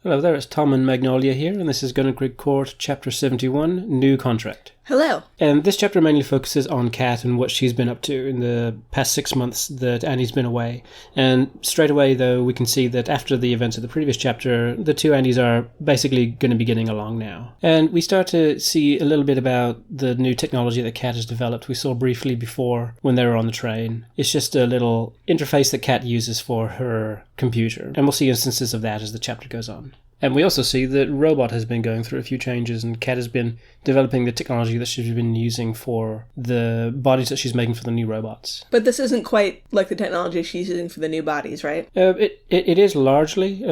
Hello there, it's Tom and Magnolia here, and this is Gunnerkrigg Court, Chapter 71, New Contract. Hello. And this chapter mainly focuses on Kat and what she's been up to in the past 6 months that Annie's been away. And straight away, though, we can see that after the events of the previous chapter, the two Annies are basically going to be getting along now. And we start to see a little bit about the new technology that Kat has developed. We saw briefly before when they were on the train. It's just a little interface that Kat uses for her computer. And we'll see instances of that as the chapter goes on. And we also see that Robot has been going through a few changes, and Kat has been developing the technology that she's been using for the bodies that she's making for the new robots. But this isn't quite like the technology she's using for the new bodies, right? It is largely.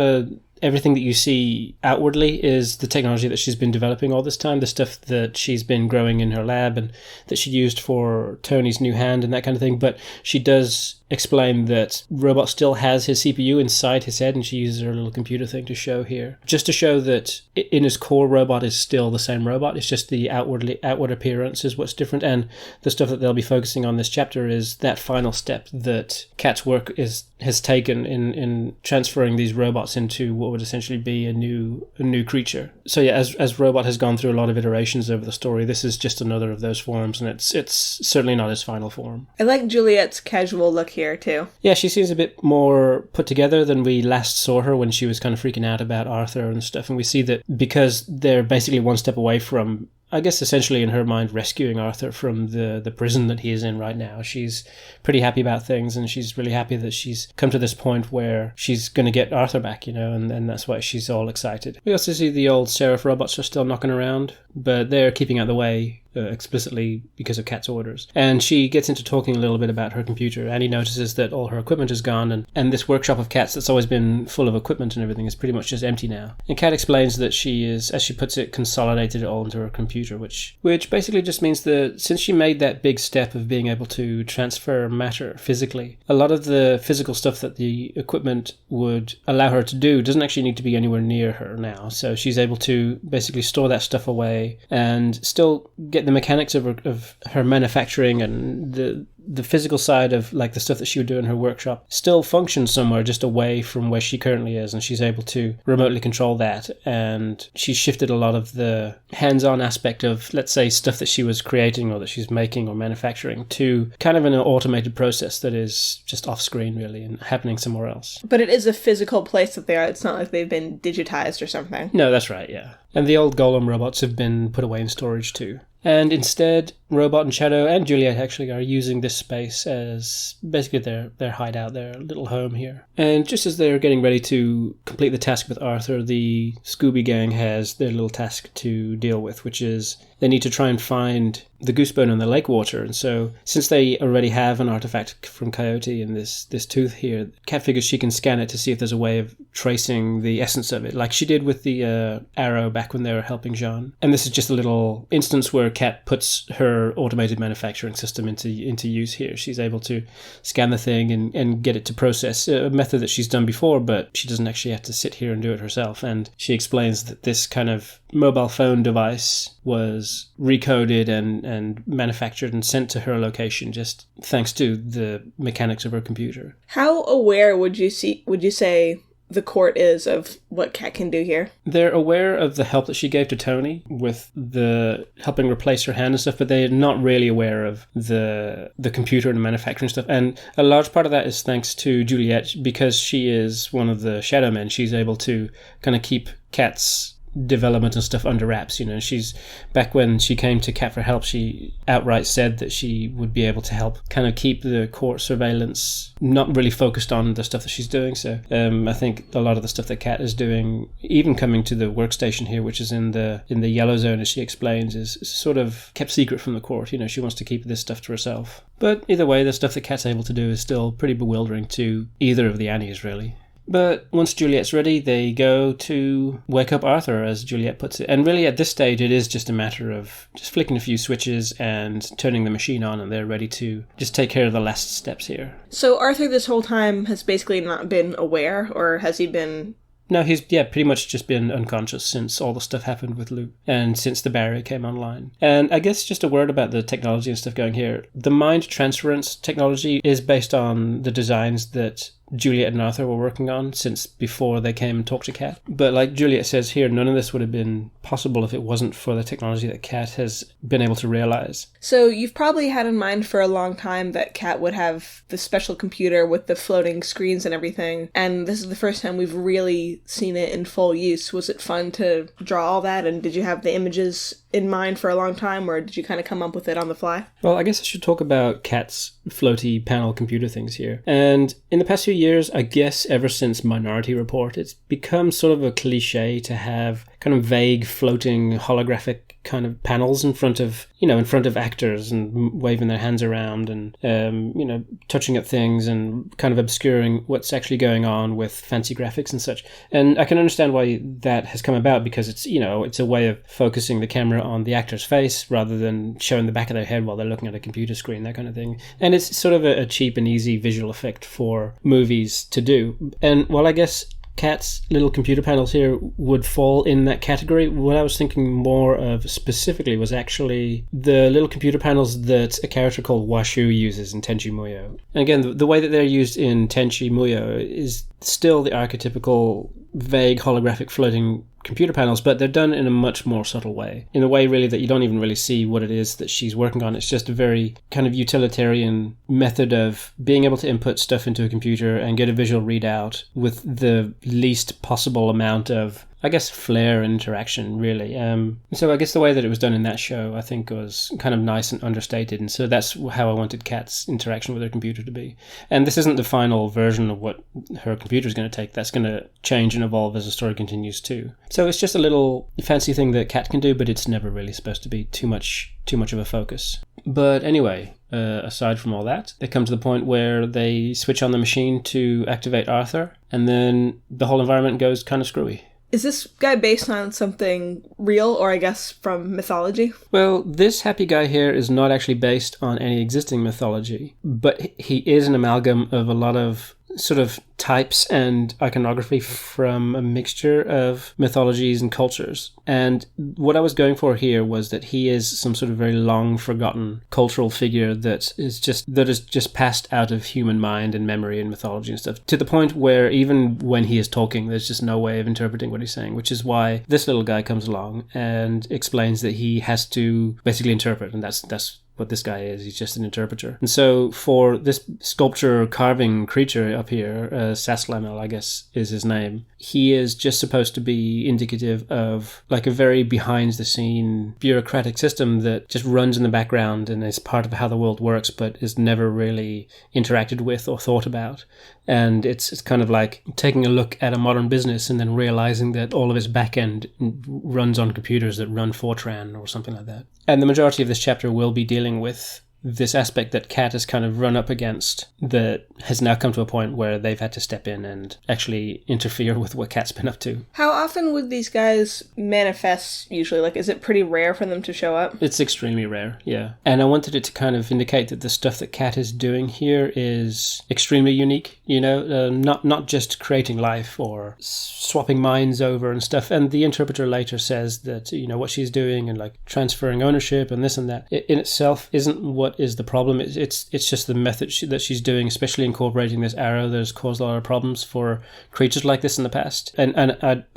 Everything that you see outwardly is the technology that she's been developing all this time, the stuff that she's been growing in her lab and that she used for Tony's new hand and that kind of thing. But she does explain that Robot still has his CPU inside his head, and she uses her little computer thing to show here. Just to show that in his core, Robot is still the same Robot. It's just the outward appearance is what's different. And the stuff that they'll be focusing on this chapter is that final step that Kat's work has taken in transferring these robots into what would essentially be a new creature. So yeah, as Robot has gone through a lot of iterations over the story, this is just another of those forms, and it's certainly not his final form. I like Juliet's casual look here too. Yeah, she seems a bit more put together than we last saw her when she was kind of freaking out about Arthur and stuff, and we see that because they're basically one step away from, I guess essentially in her mind, rescuing Arthur from the prison that he is in right now. She's pretty happy about things, and she's really happy that she's come to this point where she's going to get Arthur back, and that's why she's all excited. We also see the old sheriff robots are still knocking around, but they're keeping out of the way explicitly because of Kat's orders. And she gets into talking a little bit about her computer, and he notices that all her equipment is gone, and this workshop of Kat's that's always been full of equipment and everything is pretty much just empty now. And Kat explains that she is, as she puts it, consolidated it all into her computer, which basically just means that since she made that big step of being able to transfer matter physically, a lot of the physical stuff that the equipment would allow her to do doesn't actually need to be anywhere near her now. So she's able to basically store that stuff away and still get the mechanics of her manufacturing and the physical side of like the stuff that she would do in her workshop still functions somewhere just away from where she currently is, and she's able to remotely control that. And she's shifted a lot of the hands-on aspect of, let's say, stuff that she was creating or that she's making or manufacturing to kind of an automated process that is just off-screen really and happening somewhere else. But it is a physical place that they are. It's not like they've been digitized or something. No, that's right, yeah. And the old golem robots have been put away in storage too. And instead, Robot and Shadow and Juliet actually are using this space as basically their hideout, their little home here. And just as they're getting ready to complete the task with Arthur, the Scooby Gang has their little task to deal with, which is they need to try and find the goosebone in the lake water. And so since they already have an artifact from Coyote and this tooth here, Kat figures she can scan it to see if there's a way of tracing the essence of it, like she did with the arrow back when they were helping Jean. And this is just a little instance where Kat puts her automated manufacturing system into use here. She's able to scan the thing and get it to process, a method that she's done before, but she doesn't actually have to sit here and do it herself. And she explains that this kind of mobile phone device was recoded and manufactured and sent to her location just thanks to the mechanics of her computer. How aware would you say the court is of what Kat can do here? They're aware of the help that she gave to Tony with the helping replace her hand and stuff, but they're not really aware of the computer and the manufacturing stuff. And a large part of that is thanks to Juliet, because she is one of the Shadow Men. She's able to kind of keep Kat's development and stuff under wraps. She's, back when she came to Kat for help, she outright said that she would be able to help kind of keep the court surveillance not really focused on the stuff that she's doing. So I think a lot of the stuff that Kat is doing, even coming to the workstation here, which is in the yellow zone, as she explains, is sort of kept secret from the court. She wants to keep this stuff to herself. But either way, the stuff that Kat's able to do is still pretty bewildering to either of the Annies, really. But once Juliet's ready, they go to wake up Arthur, as Juliet puts it. And really, at this stage, it is just a matter of just flicking a few switches and turning the machine on, and they're ready to just take care of the last steps here. So Arthur this whole time has basically not been aware, or has he been... No, he's pretty much just been unconscious since all the stuff happened with Luke and since the barrier came online. And I guess just a word about the technology and stuff going here. The mind transference technology is based on the designs that Juliet and Arthur were working on since before they came and talked to Kat. But like Juliet says here, none of this would have been possible if it wasn't for the technology that Kat has been able to realize. So you've probably had in mind for a long time that Kat would have the special computer with the floating screens and everything, and this is the first time we've really seen it in full use. Was it fun to draw all that, and did you have the images in mind for a long time, or did you kind of come up with it on the fly? Well, I guess I should talk about Kat's floaty panel computer things here. And in the past few years, I guess ever since Minority Report, it's become sort of a cliche to have kind of vague floating holographic kind of panels in front of actors and waving their hands around and, touching at things and kind of obscuring what's actually going on with fancy graphics and such. And I can understand why that has come about, because it's a way of focusing the camera on the actor's face rather than showing the back of their head while they're looking at a computer screen, that kind of thing. And it's sort of a cheap and easy visual effect for movies to do. And while I guess Kat's little computer panels here would fall in that category, what I was thinking more of specifically was actually the little computer panels that a character called Washu uses in Tenchi Muyo. And again, the way that they're used in Tenchi Muyo is still the archetypical vague holographic floating computer panels, but they're done in a much more subtle way, in a way really that you don't even really see what it is that she's working on. It's just a very kind of utilitarian method of being able to input stuff into a computer and get a visual readout with the least possible amount of, I guess, flair and interaction, really. So I guess the way that it was done in that show, I think, was kind of nice and understated, and so that's how I wanted Kat's interaction with her computer to be. And this isn't the final version of what her computer is going to take. That's going to change and evolve as the story continues too. So it's just a little fancy thing that Kat can do, but it's never really supposed to be too much of a focus. But anyway, aside from all that, they come to the point where they switch on the machine to activate Arthur, and then the whole environment goes kind of screwy. Is this guy based on something real, or I guess from mythology? Well, this happy guy here is not actually based on any existing mythology, but he is an amalgam of a lot of sort of types and iconography from a mixture of mythologies and cultures. And what I was going for here was that he is some sort of very long forgotten cultural figure that is just passed out of human mind and memory and mythology and stuff, to the point where even when he is talking, there's just no way of interpreting what he's saying, which is why this little guy comes along and explains that he has to basically interpret, and that's what this guy is. He's just an interpreter. And so for this sculpture carving creature up here, Saslamel, I guess is his name, he is just supposed to be indicative of like a very behind the scene bureaucratic system that just runs in the background and is part of how the world works, but is never really interacted with or thought about. And it's kind of like taking a look at a modern business and then realizing that all of its back end runs on computers that run Fortran or something like that. And the majority of this chapter will be dealing with this aspect that Kat has kind of run up against, that has now come to a point where they've had to step in and actually interfere with what Kat's been up to. How often would these guys manifest usually? Like, is it pretty rare for them to show up? It's extremely rare, yeah. And I wanted it to kind of indicate that the stuff that Kat is doing here is extremely unique, not just creating life or swapping minds over and stuff. And the interpreter later says that, what she's doing and like transferring ownership and this and that, in itself isn't what is the problem. It's just the method that she's doing, especially incorporating this arrow that has caused a lot of problems for creatures like this in the past. And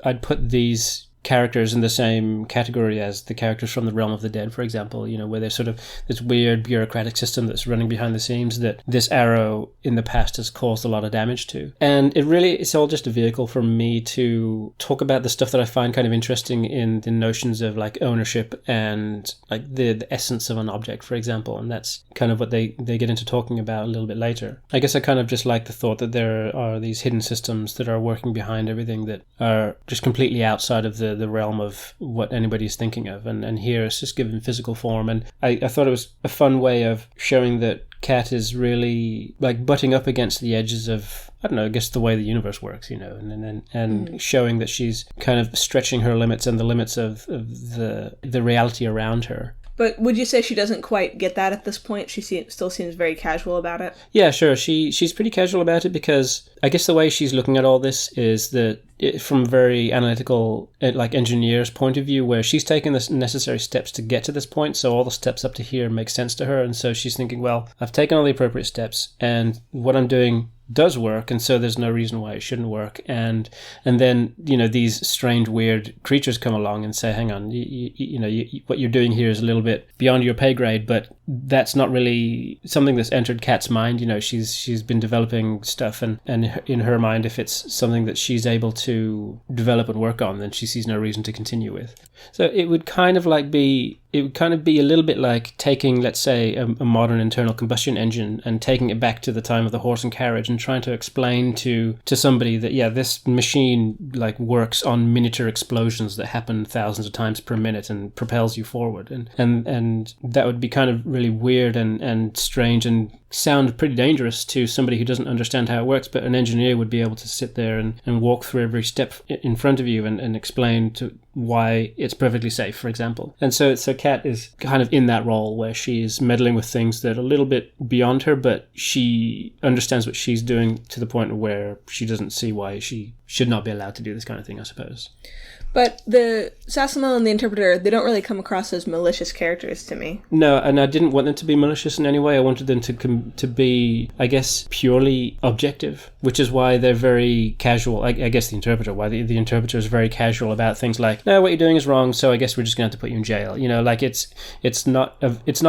I'd put these characters in the same category as the characters from the Realm of the Dead, for example, where there's sort of this weird bureaucratic system that's running behind the scenes that this arrow in the past has caused a lot of damage to. And it's all just a vehicle for me to talk about the stuff that I find kind of interesting in the notions of like ownership and like the essence of an object, for example. And that's kind of what they get into talking about a little bit later. I guess I kind of just like the thought that there are these hidden systems that are working behind everything that are just completely outside of the realm of what anybody's thinking of, and here it's just given physical form. And I thought it was a fun way of showing that Kat is really like butting up against the edges of, I don't know, I guess the way the universe works, and showing that she's kind of stretching her limits and the limits of the reality around her. But would you say she doesn't quite get that at this point? She still seems very casual about it? Yeah, sure. She's pretty casual about it, because I guess the way she's looking at all this is that from a very analytical, like engineer's point of view, where she's taken the necessary steps to get to this point, so all the steps up to here make sense to her. And so she's thinking, well, I've taken all the appropriate steps, and what I'm doing does work, and so there's no reason why it shouldn't work. And then, you know, these strange, weird creatures come along and say, hang on, what you're doing here is a little bit beyond your pay grade, but that's not really something that's entered Kat's mind. You know, she's been developing stuff, and in her mind, if it's something that she's able to develop and work on, then she sees no reason to continue with. So it would kind of be a little bit like taking, let's say, a modern internal combustion engine and taking it back to the time of the horse and carriage and trying to explain to somebody that, yeah, this machine like works on miniature explosions that happen thousands of times per minute and propels you forward. And that would be kind of really weird and strange and sound pretty dangerous to somebody who doesn't understand how it works, but an engineer would be able to sit there and walk through every step in front of you and explain to why it's perfectly safe, for example. And so Kat is kind of in that role where she is meddling with things that are a little bit beyond her, but she understands what she's doing to the point where she doesn't see why she should not be allowed to do this kind of thing, I suppose. But the Sassanel and the Interpreter, they don't really come across as malicious characters to me. No, and I didn't want them to be malicious in any way. I wanted them to be, I guess, purely objective, which is why they're very casual. I guess the Interpreter, why the Interpreter is very casual about things like, no, what you're doing is wrong, so I guess we're just going to have to put you in jail. You know, like it's not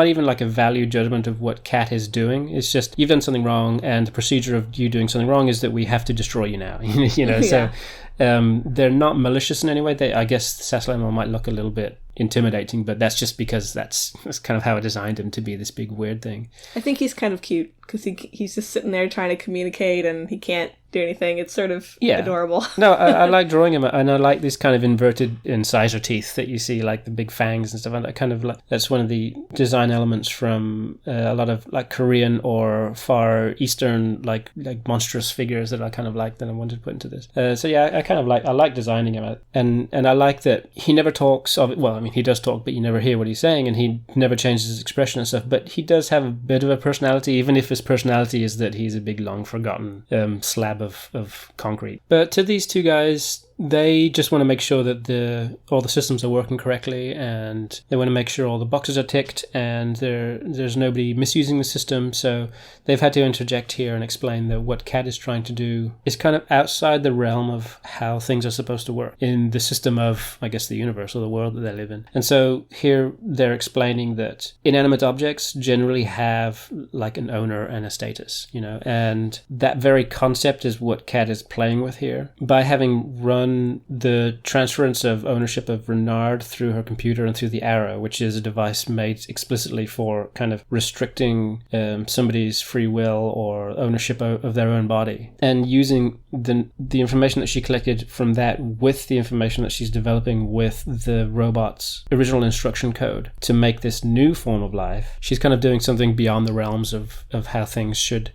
even like a value judgment of what Kat is doing. It's just, you've done something wrong, and the procedure of you doing something wrong is that we have to destroy you now. You know, yeah. So they're not malicious in any way. I guess Sassanel might look a little bit intimidating, but that's just because that's kind of how I designed him to be this big weird thing. I think he's kind of cute because he's just sitting there trying to communicate and he can't do anything. It's sort of adorable. No, I like drawing him, and I like these kind of inverted incisor teeth that you see, like the big fangs and stuff. And that's one of the design elements from a lot of like Korean or Far Eastern like monstrous figures that I kind of like, that I wanted to put into this. So yeah, I like designing him, and I like that he never talks of it. Well, I mean, he does talk, but you never hear what he's saying, and he never changes his expression and stuff. But he does have a bit of a personality, even if his personality is that he's a big, long forgotten slab of concrete. But to these two guys, they just want to make sure that all the systems are working correctly, and they want to make sure all the boxes are ticked and there's nobody misusing the system. So they've had to interject here and explain that what Kat is trying to do is kind of outside the realm of how things are supposed to work in the system of, I guess, the universe or the world that they live in. And so here they're explaining that inanimate objects generally have like an owner and a status, you know, and that very concept is what Kat is playing with here. By having run the transference of ownership of Renard through her computer and through the Arrow, which is a device made explicitly for kind of restricting somebody's free will or ownership of their own body, and using the information that she collected from that with the information that she's developing with the robot's original instruction code to make this new form of life. She's kind of doing something beyond the realms of how things should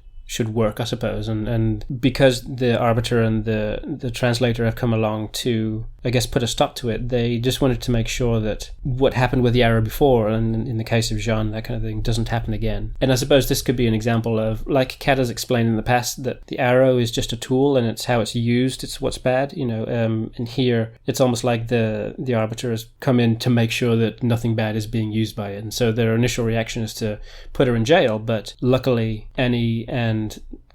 work, I suppose, and because the Arbiter and the translator have come along to, I guess, put a stop to it, they just wanted to make sure that what happened with the Arrow before, and in the case of Jean, that kind of thing, doesn't happen again. And I suppose this could be an example of, like Kat has explained in the past, that the Arrow is just a tool and it's how it's used, it's what's bad, you know, and here it's almost like the Arbiter has come in to make sure that nothing bad is being used by it. And so their initial reaction is to put her in jail, but luckily Annie and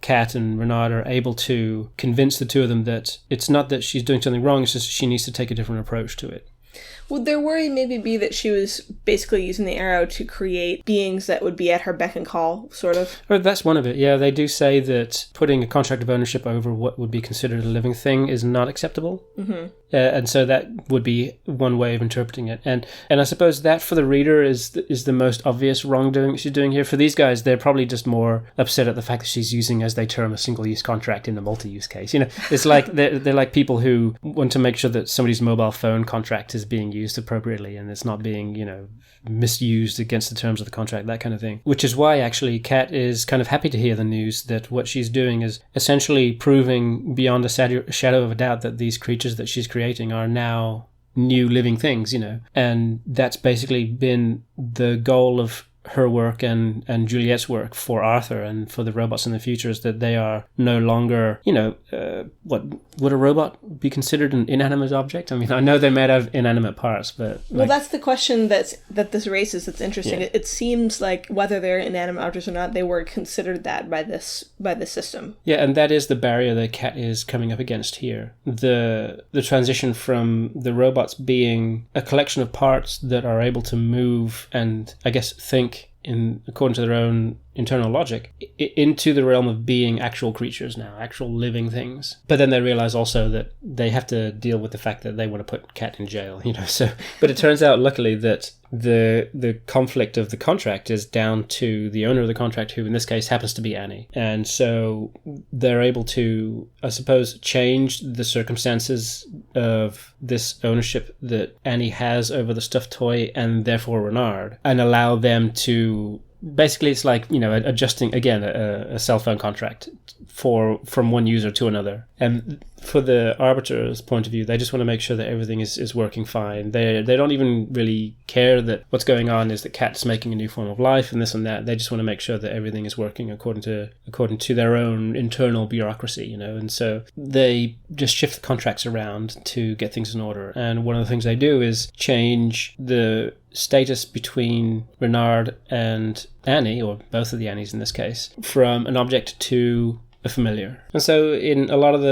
Kat and Renard are able to convince the two of them that it's not that she's doing something wrong, it's just she needs to take a different approach to it. Would their worry maybe be that she was basically using the Arrow to create beings that would be at her beck and call, sort of? Or that's one of it, yeah. They do say that putting a contract of ownership over what would be considered a living thing is not acceptable. Mm-hmm. And so that would be one way of interpreting it. And I suppose that for the reader is the most obvious wrongdoing that she's doing here. For these guys, they're probably just more upset at the fact that she's using, as they term, a single-use contract in a multi-use case. You know, it's like they're like people who want to make sure that somebody's mobile phone contract is being used appropriately and it's not being, you know, misused against the terms of the contract, that kind of thing. Which is why, actually, Kat is kind of happy to hear the news that what she's doing is essentially proving beyond a shadow of a doubt that these creatures that she's creating are now new living things, you know. And that's basically been the goal of her work and Juliet's work for Arthur and for the robots in the future is that they are no longer, what would a robot be considered an inanimate object? I mean, I know they're made out of inanimate parts, but well, that's the question that this raises. That's interesting. Yeah. It seems like whether they're inanimate objects or not, they were considered that by this system. Yeah, and that is the barrier that Cat is coming up against here. The transition from the robots being a collection of parts that are able to move and, I guess, think according to their own internal logic, into the realm of being actual creatures now, actual living things. But then they realize also that they have to deal with the fact that they want to put Cat in jail, So, but it turns out, luckily, that the conflict of the contract is down to the owner of the contract, who in this case happens to be Annie. And so they're able to, I suppose, change the circumstances of this ownership that Annie has over the stuffed toy and therefore Renard, and allow them to... Basically, it's like, adjusting, again, a cell phone contract from one user to another. And for the Arbiter's point of view, they just want to make sure that everything is working fine. They don't even really care that what's going on is that Cat's making a new form of life and this and that. They just want to make sure that everything is working according to their own internal bureaucracy, And so they just shift the contracts around to get things in order. And one of the things they do is change the status between Renard and Annie, or both of the Annies in this case, from an object to a familiar. And so in a lot of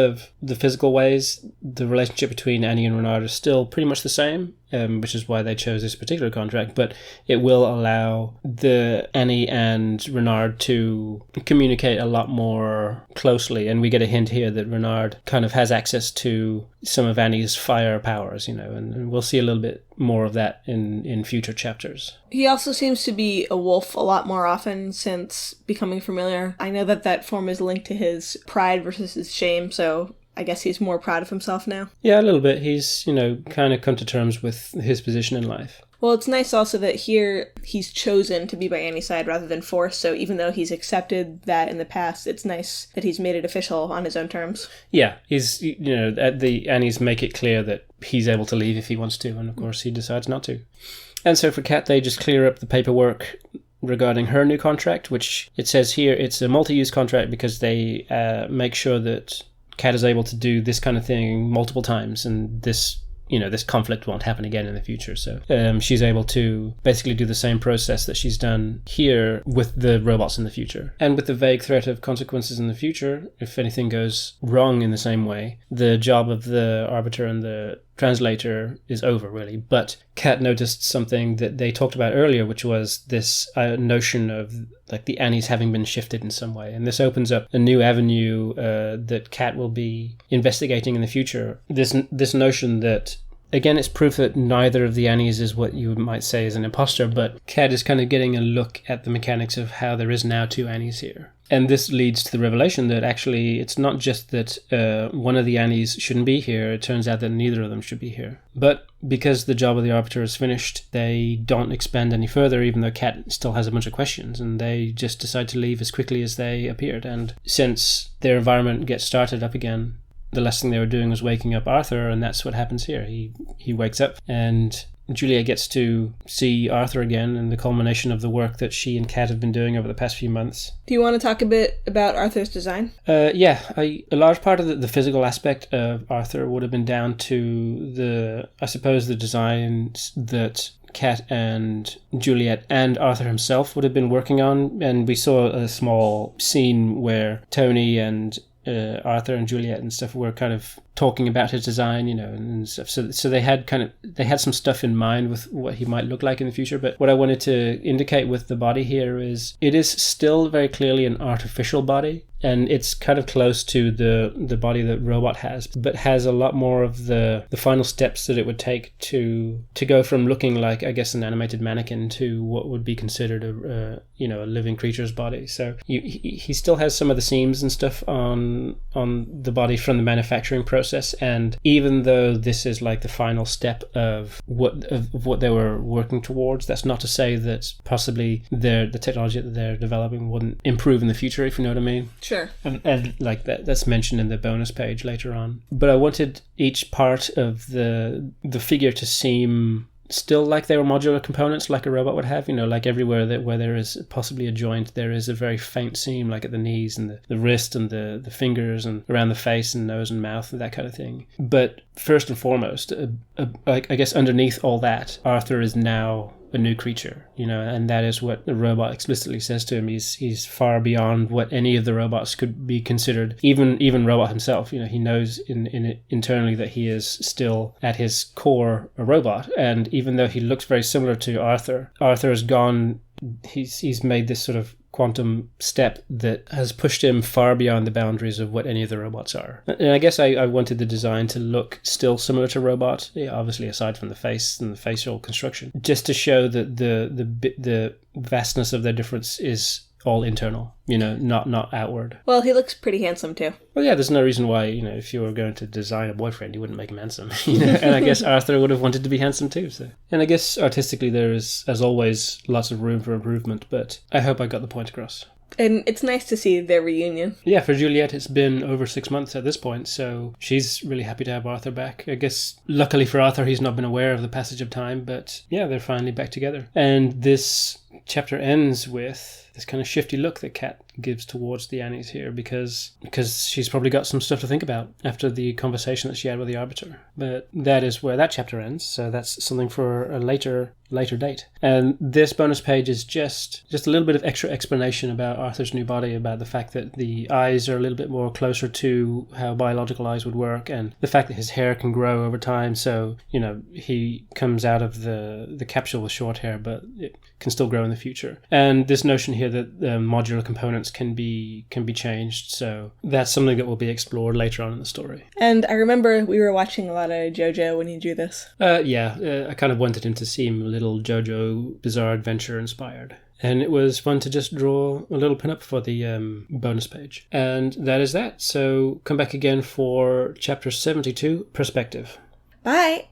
the physical ways, the relationship between Annie and Renard is still pretty much the same, which is why they chose this particular contract, but it will allow the Annie and Renard to communicate a lot more closely, and we get a hint here that Renard kind of has access to some of Annie's fire powers, and we'll see a little bit more of that in future chapters. He also seems to be a wolf a lot more often since becoming familiar. I know that form is linked to his pride versus his shame, so I guess he's more proud of himself now. Yeah, a little bit. He's, kind of come to terms with his position in life. Well, it's nice also that here he's chosen to be by Annie's side rather than forced, so even though he's accepted that in the past, it's nice that he's made it official on his own terms. Yeah, he's, Annie's make it clear that he's able to leave if he wants to, and of course he decides not to. And so for Cat, they just clear up the paperwork regarding her new contract, which it says here it's a multi-use contract because they make sure that Cat is able to do this kind of thing multiple times, and this conflict won't happen again in the future. So she's able to basically do the same process that she's done here with the robots in the future. And with the vague threat of consequences in the future, if anything goes wrong in the same way, the job of the Arbiter and the translator is over, really. But Cat noticed something that they talked about earlier, which was this notion of like the Annies having been shifted in some way. And this opens up a new avenue that Cat will be investigating in the future. This notion that, again, it's proof that neither of the Annies is what you might say is an imposter, but Cat is kind of getting a look at the mechanics of how there is now two Annies here. And this leads to the revelation that actually it's not just that one of the Annies shouldn't be here, it turns out that neither of them should be here. But because the job of the Arbiter is finished, they don't expand any further, even though Cat still has a bunch of questions, and they just decide to leave as quickly as they appeared. And since their environment gets started up again, the last thing they were doing was waking up Arthur, and that's what happens here. He wakes up, and Julia gets to see Arthur again, and the culmination of the work that she and Kat have been doing over the past few months. Do you want to talk a bit about Arthur's design? A large part of the physical aspect of Arthur would have been down to the designs that Kat and Juliet and Arthur himself would have been working on, and we saw a small scene where Tony and Arthur and Juliet and stuff were kind of talking about his design, and stuff. So they had some stuff in mind with what he might look like in the future. But what I wanted to indicate with the body here is it is still very clearly an artificial body, and it's kind of close to the body that Robot has, but has a lot more of the final steps that it would take to go from looking like, I guess, an animated mannequin to what would be considered a living creature's body. So he still has some of the seams and stuff on the body from the manufacturing process. And even though this is like the final step of what they were working towards, that's not to say that possibly the technology that they're developing wouldn't improve in the future, if you know what I mean. Sure. And like that's mentioned in the bonus page later on. But I wanted each part of the figure to seem still like they were modular components like a robot would have, like everywhere where there is possibly a joint, there is a very faint seam, like at the knees and the wrist and the fingers and around the face and nose and mouth and that kind of thing. But first and foremost, I guess underneath all that, Arthur is now a new creature, and that is what the robot explicitly says to him. He's far beyond what any of the robots could be considered, even Robot himself. He knows internally that he is still at his core a robot, and even though he looks very similar to Arthur has gone, he's made this sort of quantum step that has pushed him far beyond the boundaries of what any of the robots are. And I guess I wanted the design to look still similar to Robot, obviously aside from the face and the facial construction, just to show that the vastness of their difference is all internal, not outward. Well, he looks pretty handsome too. Well, yeah, there's no reason why, if you were going to design a boyfriend, you wouldn't make him handsome. And I guess Arthur would have wanted to be handsome too. So, and I guess artistically there is, as always, lots of room for improvement, but I hope I got the point across. And it's nice to see their reunion. Yeah, for Juliet, it's been over 6 months at this point, so she's really happy to have Arthur back. I guess, luckily for Arthur, he's not been aware of the passage of time, but yeah, they're finally back together. And this chapter ends with this kind of shifty look that Kat gives towards the Annies here, because she's probably got some stuff to think about after the conversation that she had with the Arbiter. But that is where that chapter ends, so that's something for a later date. And this bonus page is just a little bit of extra explanation about Arthur's new body, about the fact that the eyes are a little bit more closer to how biological eyes would work, and the fact that his hair can grow over time, so he comes out of the capsule with short hair, but it can still grow in the future. And this notion here that modular components can be changed, so that's something that will be explored later on in the story. And I remember we were watching a lot of JoJo when he drew this. I kind of wanted him to seem a little JoJo Bizarre Adventure inspired. And it was fun to just draw a little pinup for the bonus page. And that is that. So come back again for chapter 72, Perspective. Bye!